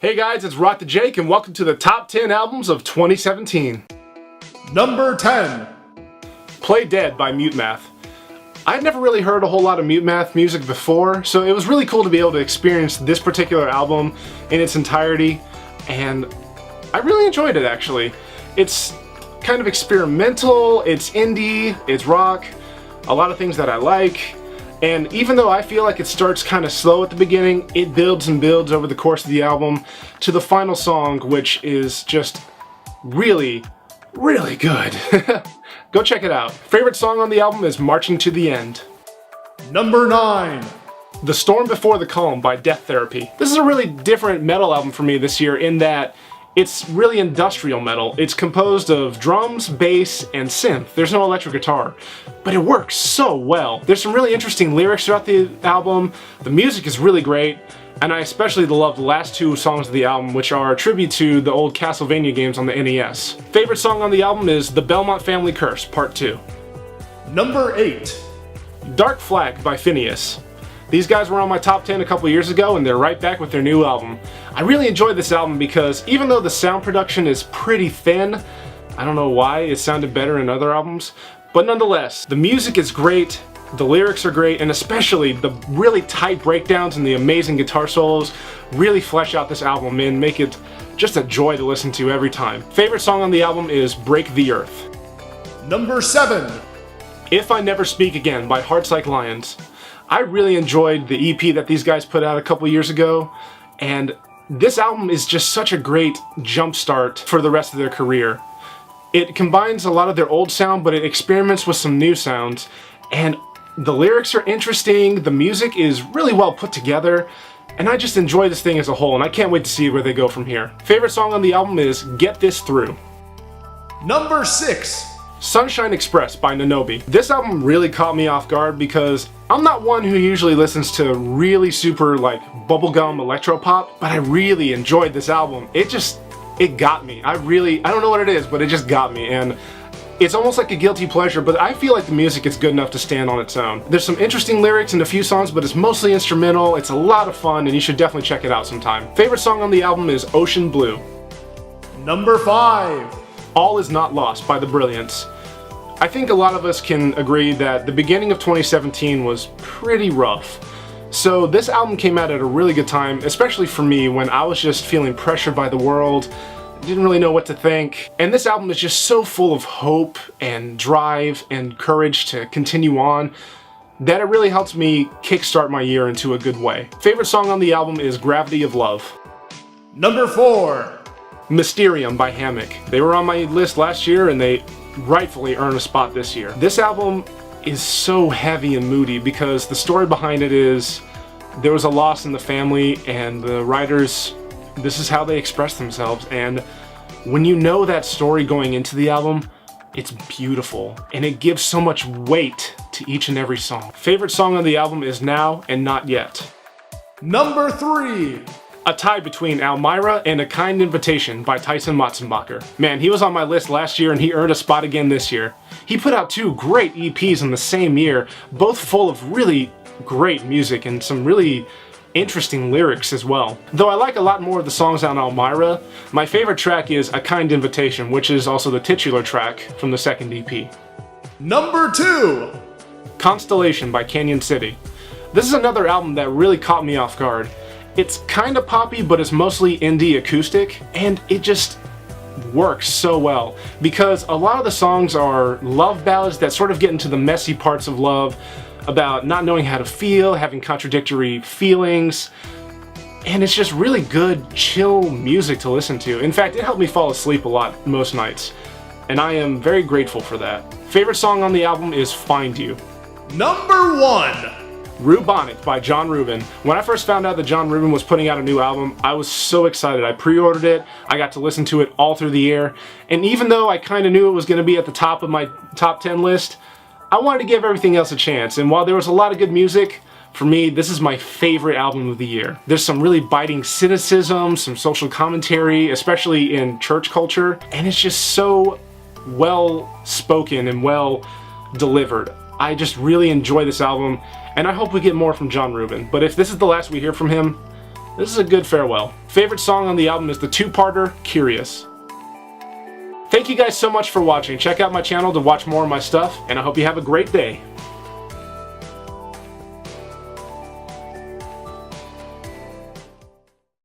Hey guys, it's RockTheJake and welcome to the top 10 albums of 2017. Number 10. Play Dead by Mutemath. I'd never really heard a whole lot of Mutemath music before, so it was really cool to be able to experience this particular album in its entirety, and I really enjoyed it actually. It's kind of experimental, it's indie, it's rock, a lot of things that I like. And even though I feel like it starts kind of slow at the beginning, it builds and builds over the course of the album to the final song, which is just really, really good. Go check it out. Favorite song on the album is Marching to the End. Number 9. The Storm Before the Calm by Death Therapy. This is a really different metal album for me this year in that it's really industrial metal. It's composed of drums, bass, and synth. There's no electric guitar, but it works so well. There's some really interesting lyrics throughout the album. The music is really great, and I especially love the last two songs of the album, which are a tribute to the old Castlevania games on the NES. Favorite song on the album is The Belmont Family Curse, Part 2. Number 8. Dark Flag by Phineas. These guys were on my top 10 a couple years ago, and they're right back with their new album. I really enjoyed this album because even though the sound production is pretty thin, I don't know why, it sounded better in other albums, but nonetheless, the music is great, the lyrics are great, and especially the really tight breakdowns and the amazing guitar solos really flesh out this album and make it just a joy to listen to every time. Favorite song on the album is Break the Earth. Number 7. If I Never Speak Again by Hearts Like Lions. I really enjoyed the EP that these guys put out a couple years ago, and this album is just such a great jumpstart for the rest of their career. It combines a lot of their old sound, but it experiments with some new sounds, and the lyrics are interesting, the music is really well put together, and I just enjoy this thing as a whole, and I can't wait to see where they go from here. Favorite song on the album is Get This Through. Number 6. Sunshine Express by nanobii. This album really caught me off guard because I'm not one who usually listens to really super like bubblegum electropop, but I really enjoyed this album. It got me. I don't know what it is, but it just got me, and it's almost like a guilty pleasure, but I feel like the music is good enough to stand on its own. There's some interesting lyrics in a few songs, but it's mostly instrumental. It's a lot of fun, and you should definitely check it out sometime. Favorite song on the album is Ocean Blue. Number 5. All Is Not Lost by the Brilliance. I think a lot of us can agree that the beginning of 2017 was pretty rough. So this album came out at a really good time, especially for me when I was just feeling pressured by the world, didn't really know what to think. And this album is just so full of hope and drive and courage to continue on that it really helps me kickstart my year into a good way. Favorite song on the album is Gravity of Love. Number 4. Mysterium by Hammock. They were on my list last year and they rightfully earn a spot this year. This album is so heavy and moody because the story behind it is there was a loss in the family and the writers, this is how they express themselves, and when you know that story going into the album, it's beautiful and it gives so much weight to each and every song. Favorite song on the album is Now and Not Yet. Number 3. A tie between Almira and A Kind Invitation by Tyson Motsenbocker. Man, he was on my list last year and he earned a spot again this year. He put out 2 great EPs in the same year, both full of really great music and some really interesting lyrics as well. Though I like a lot more of the songs on Almira, my favorite track is A Kind Invitation, which is also the titular track from the second EP. Number 2. Constellation by Canyon City. This is another album that really caught me off guard. It's kind of poppy, but it's mostly indie acoustic, and it just works so well because a lot of the songs are love ballads that sort of get into the messy parts of love, about not knowing how to feel, having contradictory feelings, and it's just really good, chill music to listen to. In fact, it helped me fall asleep a lot most nights, and I am very grateful for that. Favorite song on the album is Find You. Number 1. Reubonic by John Reuben. When I first found out that John Reuben was putting out a new album, I was so excited. I pre-ordered it, I got to listen to it all through the year, and even though I kind of knew it was going to be at the top of my top 10 list, I wanted to give everything else a chance, and while there was a lot of good music, for me, this is my favorite album of the year. There's some really biting cynicism, some social commentary, especially in church culture, and it's just so well spoken and well delivered. I just really enjoy this album, and I hope we get more from John Reuben. But if this is the last we hear from him, This is a good farewell. Favorite song on the album is the two-parter, Curious. Thank you guys so much for watching. Check out my channel to watch more of my stuff, and I hope you have a great day.